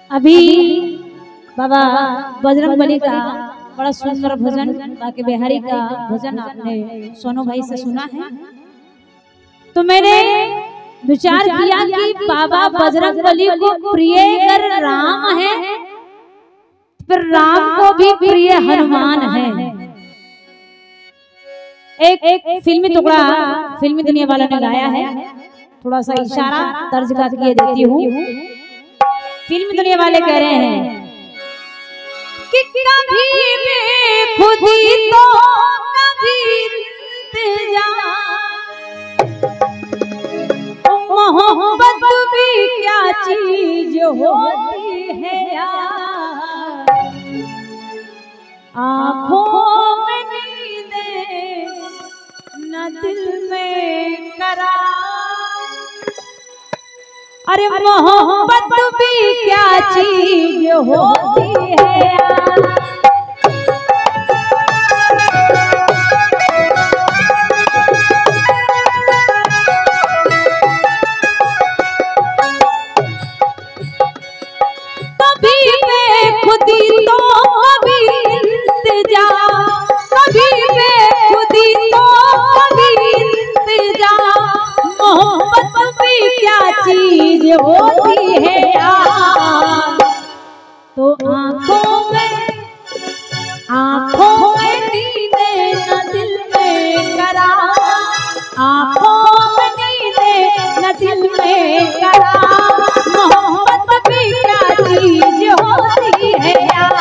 अभी बाबा बजरंगबली का बड़ा सुंदर भजन बाके बिहारी का भजन आपने सोनू भाई से सुना है, तो मैंने विचार किया कि बाबा बजरंगबली को प्रिय अगर राम है, फिर राम को भी प्रिय हनुमान है। एक फिल्मी टुकड़ा फिल्मी दुनिया वाला ने गाया है, थोड़ा सा इशारा तर्ज का किए देती हूँ। फिल्म दुनिया वाले कह रहे हैं कि कभी खुदी तो कभी मोहब्बत भी क्या चीज होती है यार, आँखों में नींदें न दिल में करार, अरे मोहब्बत भी क्या चीज होती है यार। कभी बेखुदी तो कभी इंतजार, कभी बेखुदी तो कभी इंतजार, मोहब्बत भी क्या चीज होती है यार। तो आँखों में नींदें न दिल में करार, आँखों में नींदें न दिल में करार, मोहब्बत भी क्या चीज होती है यार।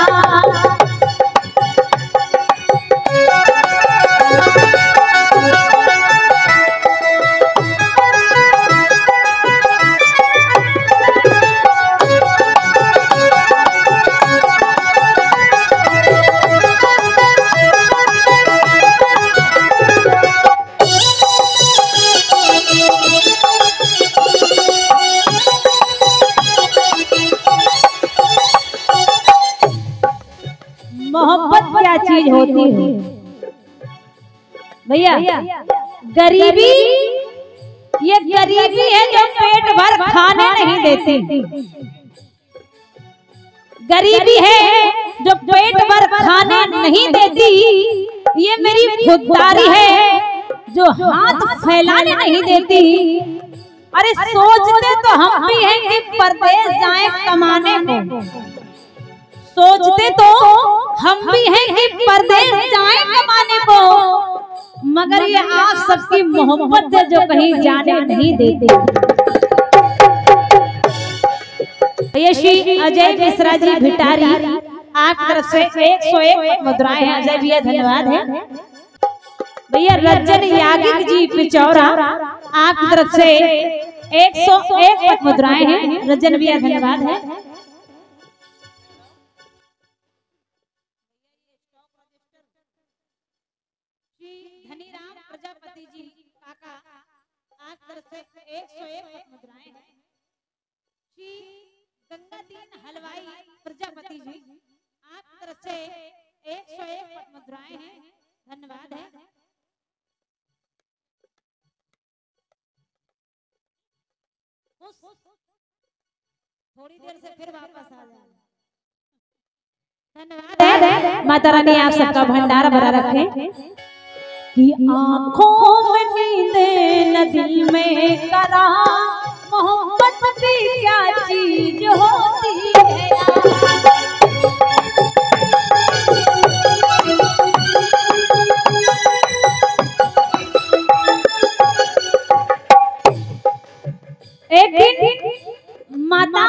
मोहब्बत क्या चीज होती है भैया? गरीबी, ये गरीबी है जो पेट भर खाने नहीं देती, गरीबी है जो पेट भर खाने नहीं देती, ये मेरी खुददारी है जो हाथ फैलाने नहीं देती। अरे सोचते तो हम भी हैं कि परदेश जाएं कमाने को, सोचते तो हम भी हैं कि परदेश जाएं कमाने को, मगर ये आप सबकी मोहब्बत है जो कहीं जाने नहीं देती। ये श्री अजय मिश्रा जी भिटारी आप तरफ से 101 मुद्राएं हैं। अजय भैया धन्यवाद है। भैया रंजन यागिक जी पिचौरा आप तरफ से 101 मुद्राएं हैं। रंजन भैया धन्यवाद है। प्रजापति जी काका आप तरफ से 101 मुद्राएं हैं। श्री गंगादीन हलवाई प्रजापति जी आप तरफ से 101 मुद्राएं हैं। धन्यवाद है। थोड़ी देर से फिर वापस आ जाए। धन्यवाद है। माता रानी आप सबका भंडार भरा रखे कि आँखों में नींदें न दिल में करार, मोहब्बत भी क्या चीज होती है एक दिन माता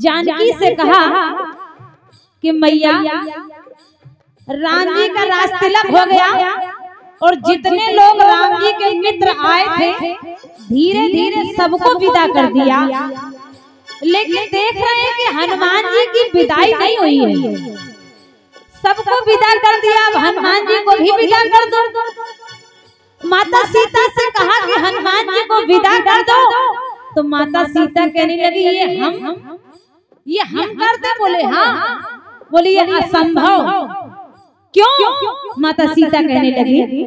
जानकी से कहा कि मैया राम जी का रास तिलक हो गया और जितने लोग राम जी के मित्र आए थे धीरे धीरे सबको विदा कर दिया, लेकिन देख रहे हैं कि हनुमान जी की विदाई नहीं हुई है। सबको विदा कर दिया, अब हनुमान जी को भी विदा कर दो। माता सीता से कहा कि हनुमान जी को विदा कर दो, तो माता सीता कहने लगी ये हम कर दे। बोले हाँ, बोले ये असंभव। क्यों? माता सीता कहने लगी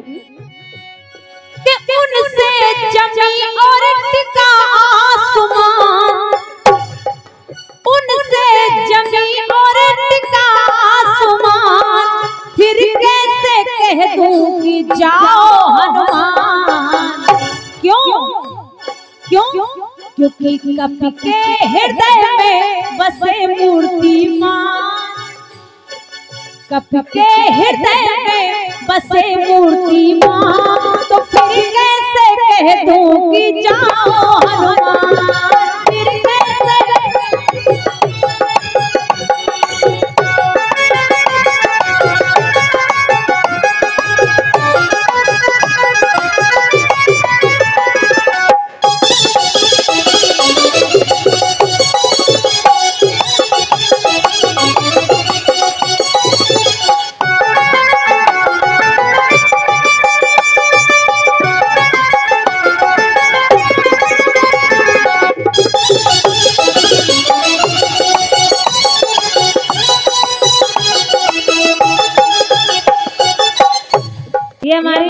कि उनसे जमी और टिका आसमान, उन कह दूं कि जाओ हनुमान। क्यों क्यों? क्योंकि कपि के हृदय में बसे मूर्तिमान, कपि के हृदय में बसे मूर्तिमान। तो फिर कैसे कह दूं कि जाओ हनुमान, फिर कैसे? ये हमारी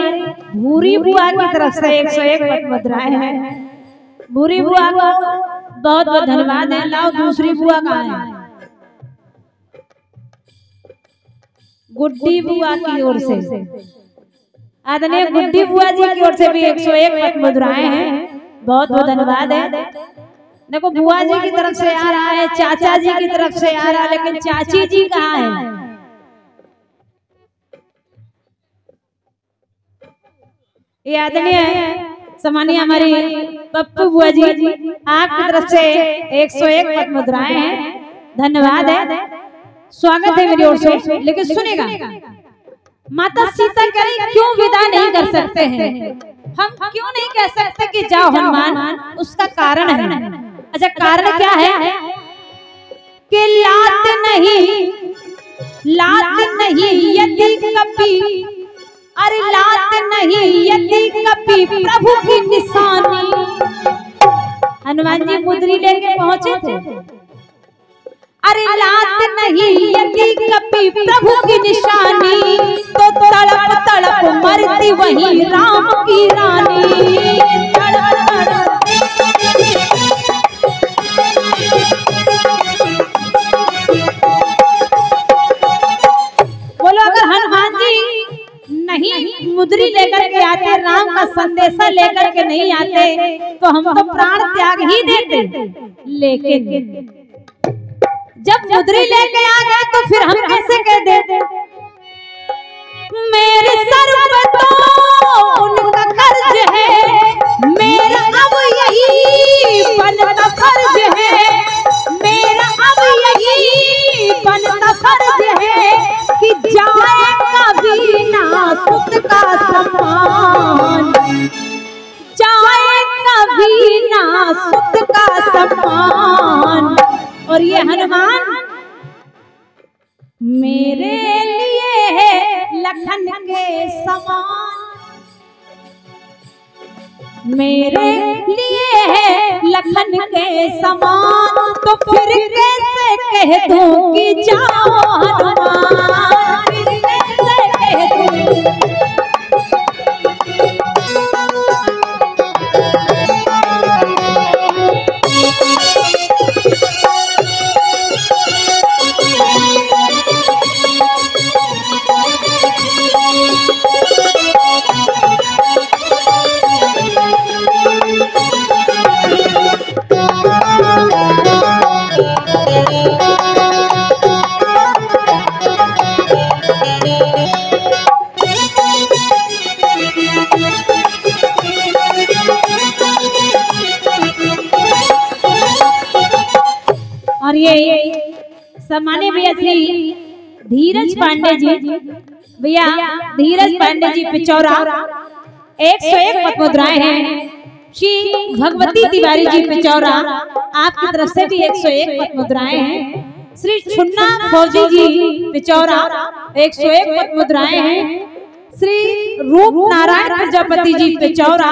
भूरी बुआ की तरफ से 101 पद मुद्राएं हैं। भूरी बुआ को बहुत बहुत धन्यवाद है। लाओ दूसरी बुआ कहाँ है? गुड्डी बुआ की ओर से, आदरणीय गुड्डी बुआ जी की ओर से भी 101 पद मुद्राएं हैं। बहुत बहुत धन्यवाद है। देखो बुआ जी की तरफ से आ रहा है, चाचा जी की तरफ से आ रहा है, लेकिन चाची जी कहाँ है? ये आदरणीय सम्मानीय हमारी पप्पू बुआ जी, आपकी तरफ से 101 पद मुद्राएं हैं। धन्यवाद है, स्वागत है मेरी ओर से। लेकिन सुनेगा, माता सीता कह रही क्यों विदा नहीं कर सकते हैं? हम क्यों नहीं कह सकते कि जाओ हनुमान? उसका कारण है। अच्छा, कारण क्या है? कि लात नहीं यदि कपि, अरे लात नहीं यदि कपि प्रभु की निशानी। हनुमान जी मुद्री लेके पहुंचे थे। अरे लात नहीं यदि कपि प्रभु की निशानी, तो तड़प तड़प मरती वही राम की रानी। बोलो, अगर हनुमान जी नहीं मुद्री लेकर के आते, राम का संदेशा लेकर के नहीं आते, तो हम तो प्राण त्याग ही देते। लेकिन जब मुद्री लेके आ गए तो फिर हम कैसे कह देते? मेरे सर पर तो उनका कर्ज है, मेरा अब यही बनता फर्ज है, मेरा अब यही बनता फर्ज है कि जाए कभी ना सुत का सम्मान, जाए कभी ना सुत का सम्मान। और ये हनुमान मेरे लिए है लखन के समान, मेरे लिए है लखन के समान। तो फिर कैसे कह दूं कि जाओ हनुमान, फिर कैसे कह दूं? और ये सम्मानित भैया श्री धीरज पांडे जी, भैया धीरज पांडे जी पिचौरा 101 पद मुद्राएं हैं। श्री भगवती तिवारी जी पिचौरा, आपकी तरफ से भी 101 पद मुद्राएं हैं। श्री छुन्ना फौजी जी पिचौरा 101 पद मुद्राएं हैं। श्री रूप नारायण प्रजापति जी पिचौरा,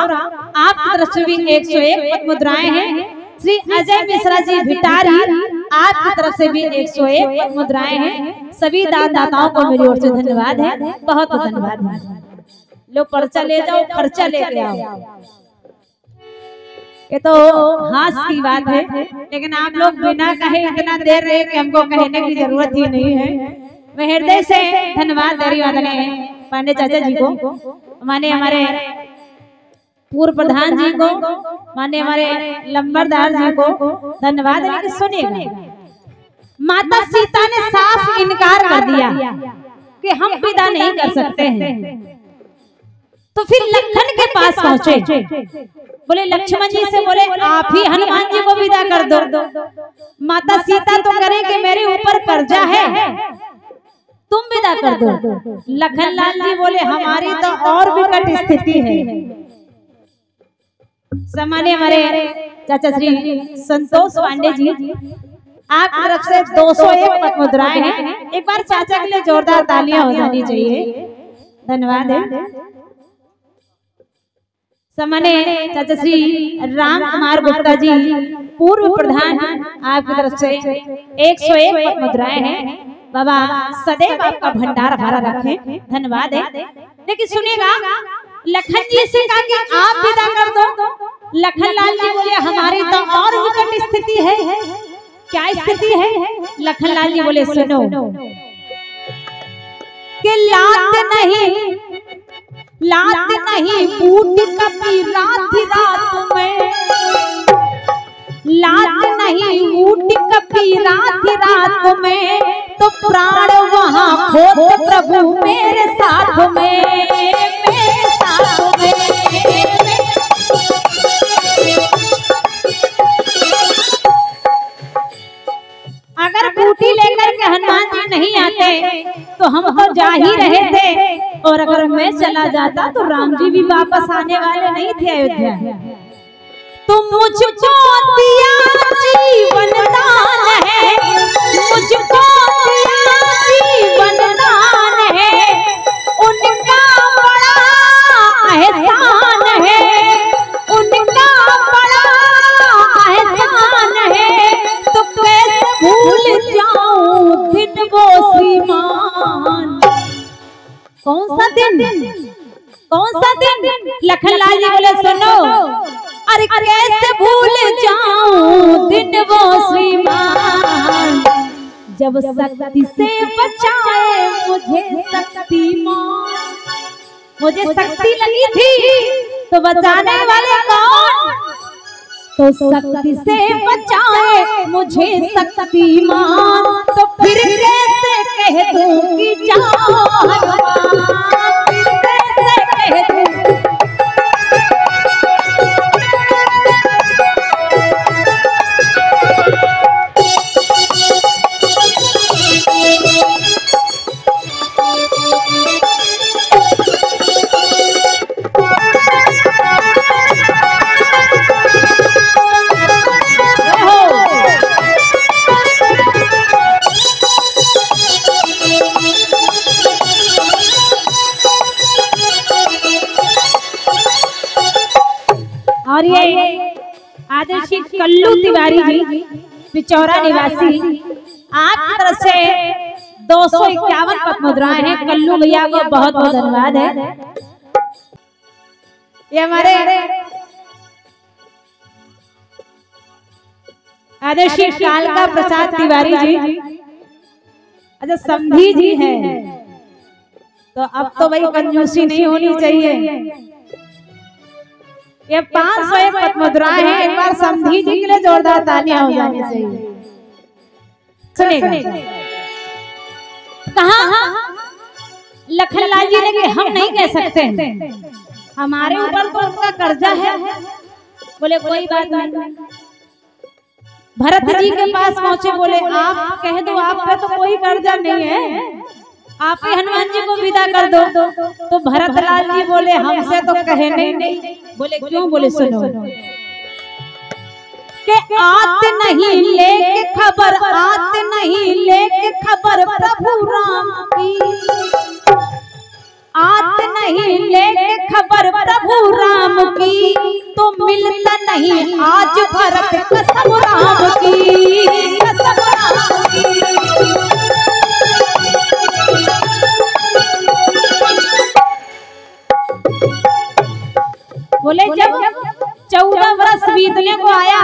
आपकी तरफ से भी 101 पद मुद्राएं हैं। श्री अजय मिश्रा जी भिटारी, आपकी तरफ से भी 101 पद मुद्राएं हैं। सभी दाताओं को मेरी ओर से धन्यवाद है, बहुत बहुत धन्यवाद है। लो पर्चा ले जाओ, खर्चा लेके आओ। ये तो हास की बात है, लेकिन आप लोग बिना कहे इतना देर रहे कि हमको कहने की जरूरत ही नहीं है। मैं हृदय से धन्यवाद दे रही हूँ पांडे चाचा जी को, माने हमारे पूर्व प्रधान जी को, माने हमारे लंबरदार जी को धन्यवाद। लेकिन सुनिएगा, माता सीता ने साफ इनकार कर दिया कि हम विदा नहीं कर सकते हैं। तो फिर लखन के पास पहुंचे, बोले लक्ष्मण जी से बोले आप ही हनुमान जी को विदा कर दो। माता सीता तो करे कि मेरे ऊपर कर्जा है, तुम विदा कर दो। लखन लाल जी बोले हमारी तो और विकट स्थिति है। सम्मान्य हमारे चाचा श्री संतोष पांडे जी, आप तरफ से 201 पद मुद्राएं हैं। एक बार चाचा के लिए जोरदार तालियां हो जानी चाहिए। धन्यवाद है। सम्मान्य चाचा श्री राम कुमार गुप्ता जी, पूर्व प्रधान, आपकी तरफ से 101 पद मुद्राएं हैं। बाबा सदैव आपका भंडार भरा रखें। धन्यवाद है। लेकिन सुनिएगा, लखन जी से कहा कि आप विदा कर दो। लखन लाल जी बोले हमारी तो और विकट स्थिति है। क्या स्थिति है? लखन लाल जी बोले सुनो कि लात नहीं बूट कभी रात में, लात नहीं बूट कभी रात में, तो प्राण वहाँ खो प्रभु मेरे साथ में, मेरे साथ में। अगर बूटी लेकर के हनुमान जी नहीं आते तो हम तो जा ही रहे थे, और अगर मैं चला जाता तो राम जी भी वापस आने वाले नहीं थे अयोध्या। तुम मुझको दिया जीवन दान है, मुझको दिया जीवन दान है, उनका बड़ा एहसान है, उनका बड़ा एहसान है। तो कैसे भूल जाऊं दिन वो श्रीमान। कौन सा दिन? कौन सा दिन? लखन लाल जी बोले सुनो, अरे कैसे भूल जाऊं दिन वो श्रीमान, जब शक्ति से बचाए मुझे शक्तिमान। मुझे शक्ति लगी थी तो बचाने वाले कौन? तो शक्ति से बचाए मुझे शक्तिमान, तो फिर कैसे कह दूं कि जाओ हनुमान, फिर कैसे कह दूं। और ये आदर्शी कल्लू तिवारी जी, पिचौरा निवासी, आपकी तरफ से 251 पद मुद्राएं हैं। कल्लू भैया को बहुत बहुत धन्यवाद है। ये हमारे आदर्शी कालका प्रसाद तिवारी जी, अच्छा समधी जी हैं, तो अब तो भाई कंजूसी नहीं होनी चाहिए। ये 501 पद मुद्राएं हैं। एक बार समधी जी के लिए जोरदार तालियां हो जानी चाहिए। सुनिएगा, कहा लखन लाल जी ने कि हम नहीं कह सकते, हमारे ऊपर तो उनका कर्जा है। बोले कोई बात नहीं। भरत जी के पास पहुंचे, बोले आप कह दो, आप पे तो कोई कर्जा नहीं है, आप ही हनुमान जी को विदा कर दो। तो भरत लाल जी बोले हमसे तो कहे नहीं। बोले क्यों? बोले सुनो के आते नहीं लेके खबर, आते नहीं लेके खबर प्रभु राम की, आते नहीं लेके खबर प्रभु राम की, तो मिलता नहीं आज भरत कसम राम की, कसम राम की। बोले जब 14 वर्ष बीतने को आया,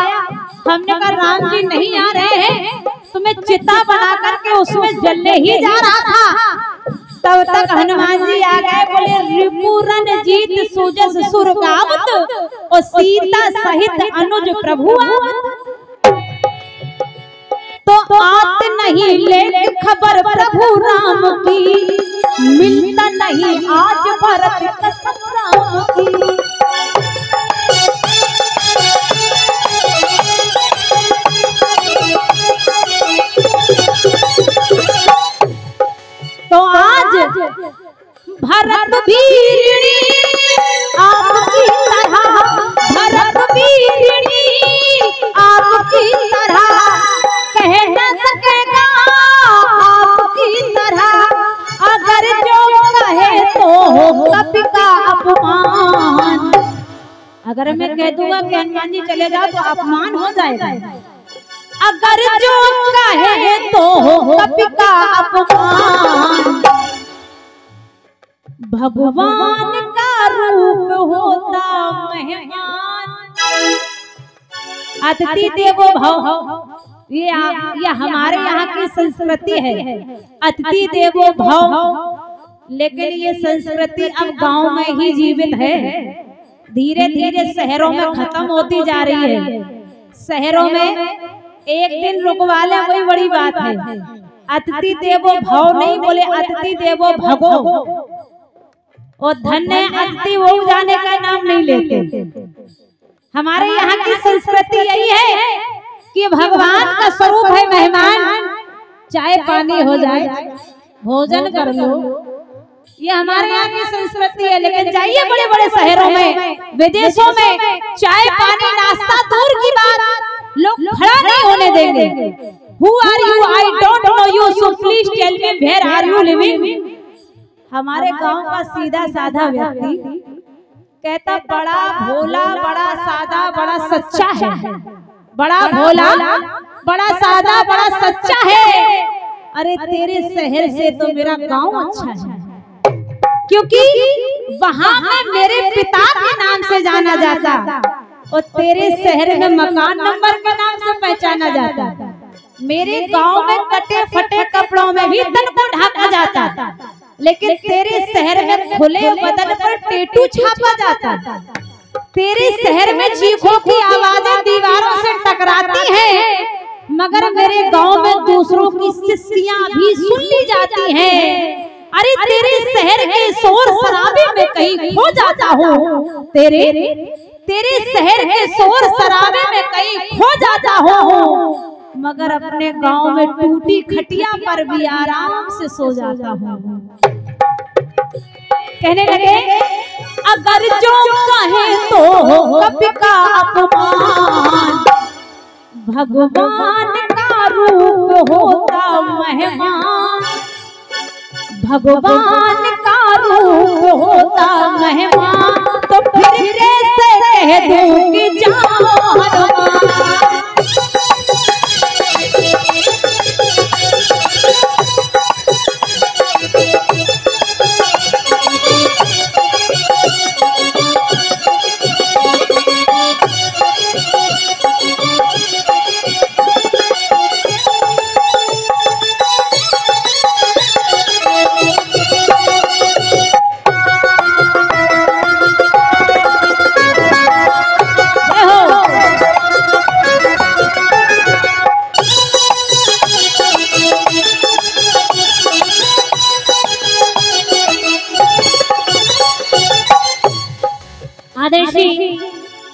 हमने कहा राम जी नहीं आ रहे हैं, तुम्हें चिता बना करके उसमें जलने ही जा रहा था। तब तक हनुमान जी आ गए, बोले रिपुरन जीत सूजस सुर गावत और सीता सहित अनुज प्रभु आवत। तो आत नहीं ले खबर प्रभु राम की, मिलता नहीं आज भरत कसम राम की। तो आज भरत वीरिणी आपकी तरह, भरत वीरिणी आपकी तरह कह न सकेगा आपकी तरह, अगर जो कहे तो हो कपि का अपमान। अगर मैं कह दूंगा कि हनुमान जी चले जाओ तो अपमान हो जाएगा, अगर जो कहे तो हो कपि का अपमान। भगवान का रूप होता मेहमान, अतिथि देवो भव। ये हमारे यहाँ की संस्कृति है, अतिथि देवो भव। लेकिन ये संस्कृति अब गांव में ही जीवित है, धीरे धीरे शहरों में खत्म होती जा रही है। शहरों में एक दिन रुकवा ले कोई बड़ी बात है, अतिथि देवो भव नहीं, बोले अतिथि देवो भगो। और धन्य अतिथि वो जाने का नाम नहीं लेते। हमारे यहाँ की संस्कृति यही है कि भगवान का स्वरूप है मेहमान, चाय पानी हो जाए, भोजन कर लो, ये हमारे यहाँ की संस्कृति है। लेकिन जाइए बड़े बड़े शहरों में, विदेशों में, चाय पानी नाश्ता दूर की बात, लोग खड़ा नहीं होने देंगे। Who are you? I don't know you. So please tell me where are you living? हमारे गांव का सीधा साधा व्यक्ति कहता बड़ा भोला, बड़ा सादा, बड़ा सच्चा है, बड़ा भोला, बड़ा सादा, बड़ा सच्चा है। अरे तेरे शहर से तो मेरा गांव अच्छा है, क्योंकि वहां में मेरे पिता के नाम से जाना जाता और तेरे शहर में मकान नंबर के नाम से पहचाना जाता। मेरे गांव में कटे फटे कपड़ों में भी तन को ढाका जाता, लेकिन तेरे शहर में खुले बदन पर टैटू छापा जाता। तेरे शहर में चीखों की आवाजें दीवारों से टकराती हैं, मगर मेरे गांव में दूसरों की सिस्कियां भी सुन ली जाती हैं। अरे तेरे शहर के शोर शराबे में कहीं खो जाता हूँ, तेरे शहर के शोर शराबे में कहीं खो जाता हूँ, मगर अपने गांव में टूटी खटिया पर भी आराम से सो जाता हूँ। कहने लगे अगर जो कहे तो कपि का अपमान, भगवान का रूप होता मेहमान, भगवान का रूप होता मेहमान। तो फिर से कह दूं कि जाओ हनुमान।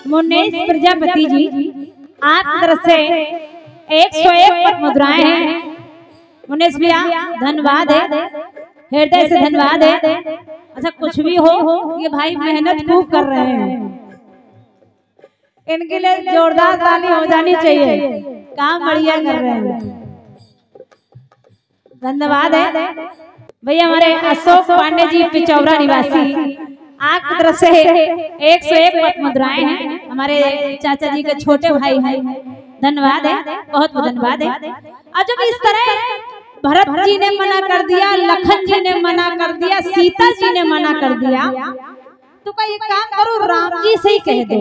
मुन्नेश प्रजापति जी आपकी तरफ से 101 पद मुद्राएं हैं। मुन्नेश भैया धन्यवाद है, हृदय से धन्यवाद है। अच्छा कुछ भी हो, ये भाई मेहनत खूब कर रहे हैं, इनके लिए जोरदार ताली हो जानी चाहिए, काम बढ़िया कर रहे हैं। धन्यवाद है भैया। हमारे अशोक पांडे जी पिचौरा निवासी आपकी तरफ से 101 पद मुद्राएं हैं। हमारे चाचा जी के छोटे भाई हैं, धन्यवाद है, बहुत बहुत धन्यवाद है। और जब इस तरह भरत जी ने मना कर दिया, लखन जी ने मना कर दिया, सीता जी ने मना कर दिया, तो का एक काम करो राम जी से ही कह दो।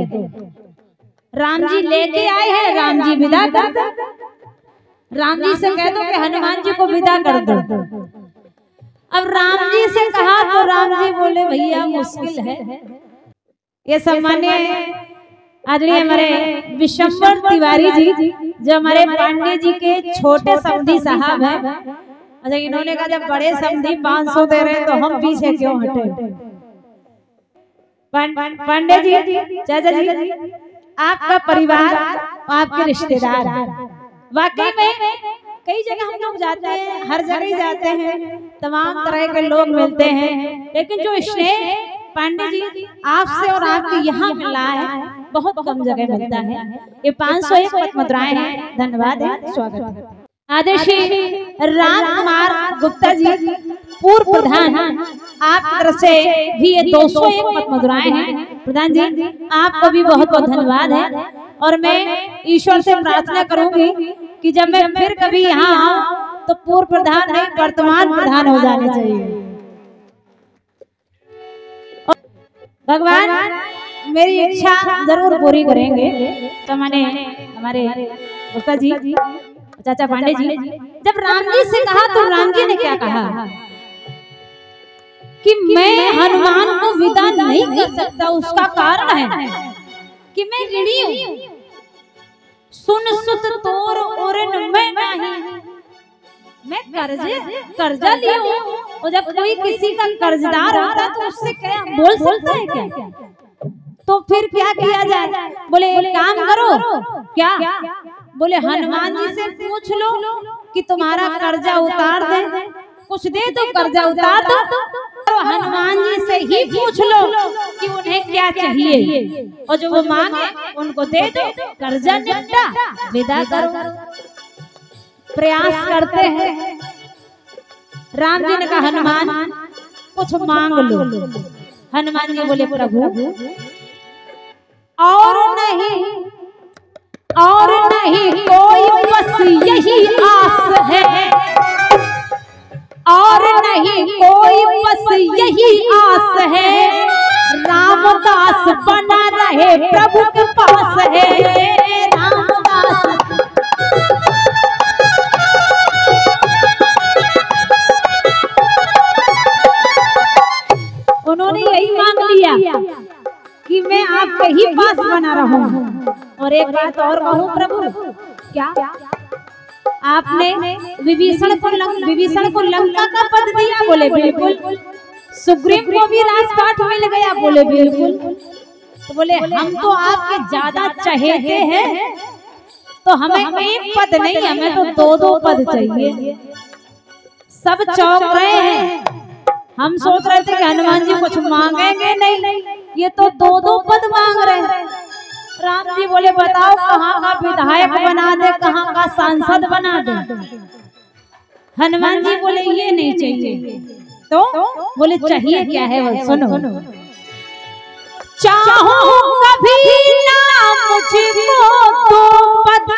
राम जी लेके आए हैं, राम जी विदा कर दो। राम जी से कह दो कि हनुमान जी को विदा कर दो। अब राम जी से कहा तो राम जी बोले भैया मुश्किल है। ये सम्मान्य आदरणीय हमारे विशंबर तिवारी जी जो हमारे पांडे जी के छोटे समधी साहब हैं। अच्छा, इन्होंने कहा जब बड़े समधी 500 दे रहे तो हम पीछे क्यों हटे। पांडे जी, चाचा जी, आपका परिवार, आपके रिश्तेदार, वाकई में कई जगह हम लोग जाते हैं, हर जगह ही जाते हैं, तमाम तरह के लोग मिलते हैं, लेकिन जो स्नेह पांडे जी आपसे और आपके यहाँ मिला है बहुत कम जगह मिलता है। ये 501 पद मुद्राएं हैं। धन्यवाद है, स्वागत है। आदरणीय राम कुमार गुप्ता जी पूर्व प्रधान, आपकी तरफ से भी ये 201 पद मुद्राएं हैं। प्रधान जी आपको भी बहुत बहुत धन्यवाद है। और मैं ईश्वर से प्रार्थना करूंगी कि जब मैं फिर कभी यहाँ आऊं तो पूर्व प्रधान नहीं वर्तमान प्रधान हो जाने चाहिए। भगवान मेरी इच्छा जरूर पूरी करेंगे। तो मैंने हमारे गुप्ता जी, चाचा पांडे जी, जब राम जी से कहा तो राम जी ने क्या कहा कि मैं हनुमान को विदा नहीं कर सकता। उसका कारण है कि मैं ऋणी हूं, सुन सुत तोर ओरन मैं नहीं, मैं कर्जा लिया हूं। और जब कोई किसी का कर्जदार होता तो उससे क्या बोल सकता है क्या? तो फिर क्या किया जाए? बोले एक काम करो, क्या बोले हनुमान जी से पूछ लो कि तुम्हारा कर्जा उतार दे, कुछ दे दो कर्जा उतार दो। तो हनुमान जी से ही पूछ लो कि उन्हें क्या चाहिए और जो वो मांगे उनको दे दो, कर्जा निपटा, विदा करो। प्रयास करते हैं। राम जी ने कहा हनुमान कुछ मांग लो। हनुमान जी बोले प्रभु और नहीं कोई बस यही आस है, और नहीं कोई बस यही आस है, रामदास बना रहे प्रभु के पास है। रामदास उन्होंने यही मांग लिया कि मैं आपके ही पास बना रहूं। और एक बात और कहूं प्रभु, क्या आपने विभीषण को लंका का पद दिया? बोले बिल्कुल। सुग्रीव को भी राजपाट मिल गया? बोले बिल्कुल। तो बोले हम तो आपके ज्यादा चहेते हैं, तो हमें एक पद नहीं, हमें तो दो दो पद चाहिए। सब चौंक रहे हैं। हम सोच रहे थे कि हनुमान जी कुछ मांगेंगे नहीं, ये तो दो दो पद मांग रहे हैं। राम जी बोले बताओ कहाँ का विधायक बना दे, कहाँ का सांसद बना दे। हनुमान जी बोले ये नहीं चाहिए। तो बोले चाहिए क्या है? वो सुनो। चाहो कभी ना मुझको दो पद,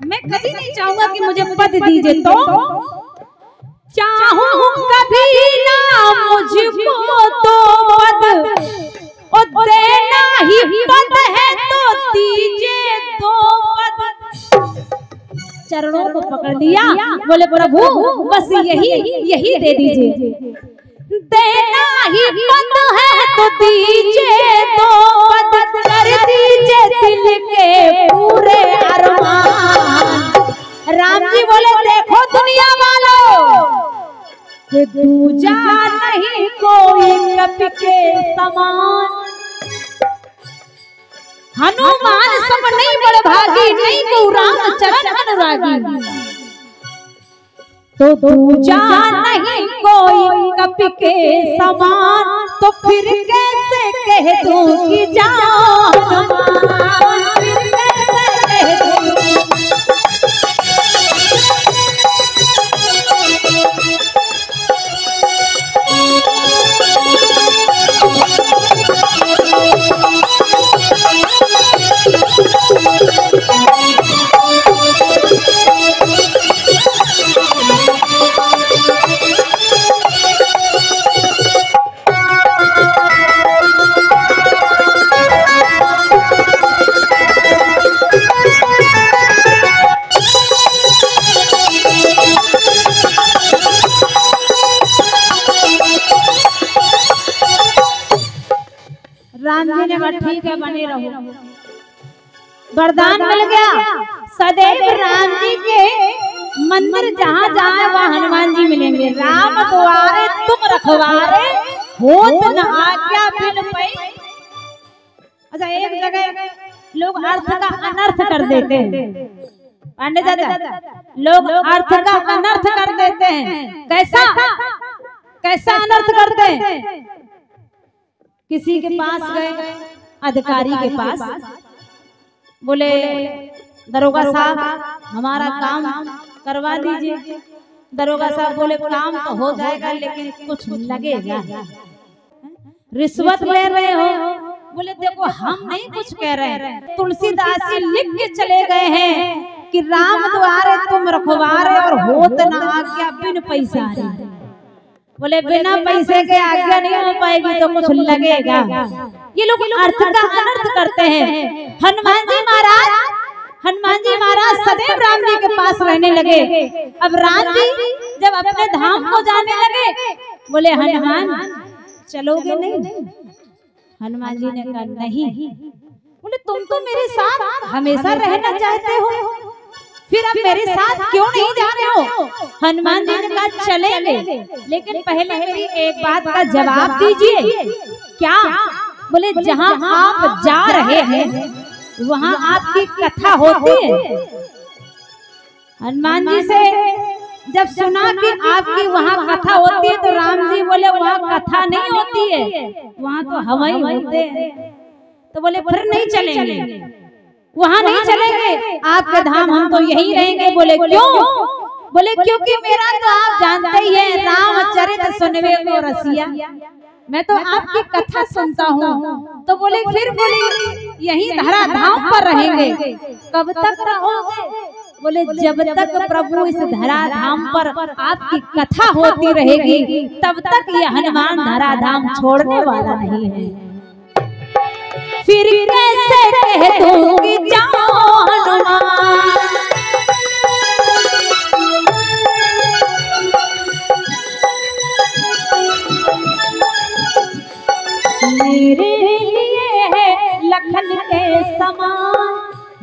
मैं कभी नहीं चाहूंगा कि मुझे पद दीजिए। तो चाहो कभी ना मुझको दो पद, और देना ही पद है तो दीजिए दो पद। चरणों को पकड़ लिया, बोले प्रभु बस यही दे दीजिए। देना ही पद है तो दीजिए दो पद, कर दीजिए दिल के पूरे अरमान। राम जी बोले देखो दुनिया वालों, दूजा नहीं कोई कपि के समान। हनुमान सब नहीं बड़ भागी, नहीं को राम चरण अनुरागी। तो दूजा नहीं कोई कपि के समान, तो फिर कैसे कह दूं कि जाओ हनुमान, फिर कैसे कह दूं। कहा ठीक है बने रहो। वरदान मिल गया, सदैव राम जी के मंदिर जहाँ जाए वहाँ हनुमान जी मिलेंगे। राम द्वारे तुम रखवारे, होत न आज्ञा बिन पै। अच्छा, एक जगह लोग अर्थ का अनर्थ कर देते हैं पांडे चाचा, लोग अर्थ का अनर्थ कर देते हैं। कैसा कैसा अनर्थ करते हैं? किसी के पास गए, अधिकारी के पास, बोले दरोगा साहब हमारा काम करवा दीजिए। दरोगा साहब बोले काम तो हो जाएगा लेकिन कुछ लगेगा, रिश्वत ले रहे हो। बोले देखो हम नहीं कुछ कह रहे हैं, तुलसीदास जी लिख के चले गए हैं कि राम द्वारे तुम रखवारे और होत न आज्ञा बिन पैसा। बोले बिना पैसे के आज्ञा नहीं हो पाएगी तो कुछ लगेगा। ये लोग अर्थ का अनर्थ करते हैं। हनुमान जी महाराज सदैव राम जी के पास रहने लगे। अब राम जी जब अपने धाम को जाने लगे, बोले हनुमान चलोगे नहीं? हनुमान जी ने कहा नहीं। बोले तुम तो मेरे साथ हमेशा रहना चाहते हो, फिर अब मेरे साथ क्यों नहीं जा रहे हो? हनुमान जी ने कहा चलेंगे, लेकिन पहले मेरी एक बात का जवाब दीजिए। क्या? बोले जहाँ आप जा रहे हैं वहाँ आपकी कथा होती है। हनुमान जी से जब सुना कि आपकी वहाँ कथा होती है तो राम जी बोले वहाँ कथा नहीं होती है, वहाँ तो हवा ही होते हैं। तो बोले फिर नहीं चलेंगे, वहाँ नहीं चलेंगे, आपके धाम हम तो यही रहेंगे। बोले क्यों? बोले क्योंकि मेरा तो आप जानते ही हैं रामचरित सुनवे को रसिया, मैं तो आपकी कथा सुनता हूँ। तो बोले फिर बोले यही धरा धाम पर रहेंगे। कब तक रहोगे? बोले जब तक प्रभु इस धरा धाम पर आपकी कथा होती रहेगी तब तक ये हनुमान धरा धाम छोड़ने वाला नहीं है। फिर कैसे कह दूंगी जाओ हनुमान, मेरे लिए है लखन के समान,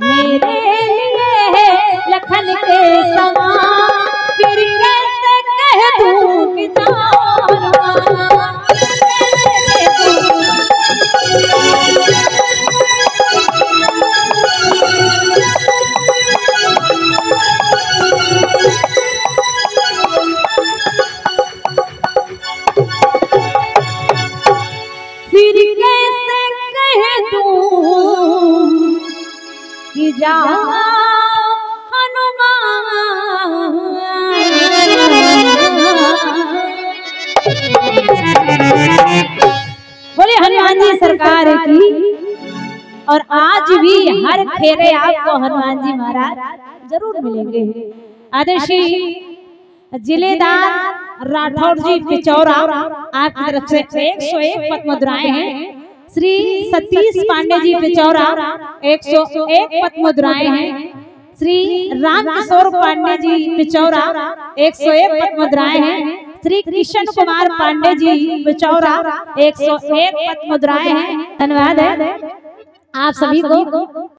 मेरे लिए है लखन के समान। फिर कैसे कह दूं कि जाओ हनुमान, फिर कैसे कह दूं कि जाओ हनुमान। बोले हनुमान जी सरकार की। और आज भी हर फेरे आपको हनुमान जी महाराज जरूर मिलेंगे। आदर्शी जिलेदार राठौर जी पिचौरा आपकी तरफ से 101 पद्म मुद्राएं हैं। श्री सतीश पांडे जी पिचौरा 101 पद्म मुद्राएं हैं। श्री रामकिशोर पांडे जी पिचौरा 101 पद्म मुद्राएं हैं। श्री कृष्ण कुमार पांडे जी पिचौरा 101 पद्म मुद्राएं हैं। धन्यवाद है आप सभी को।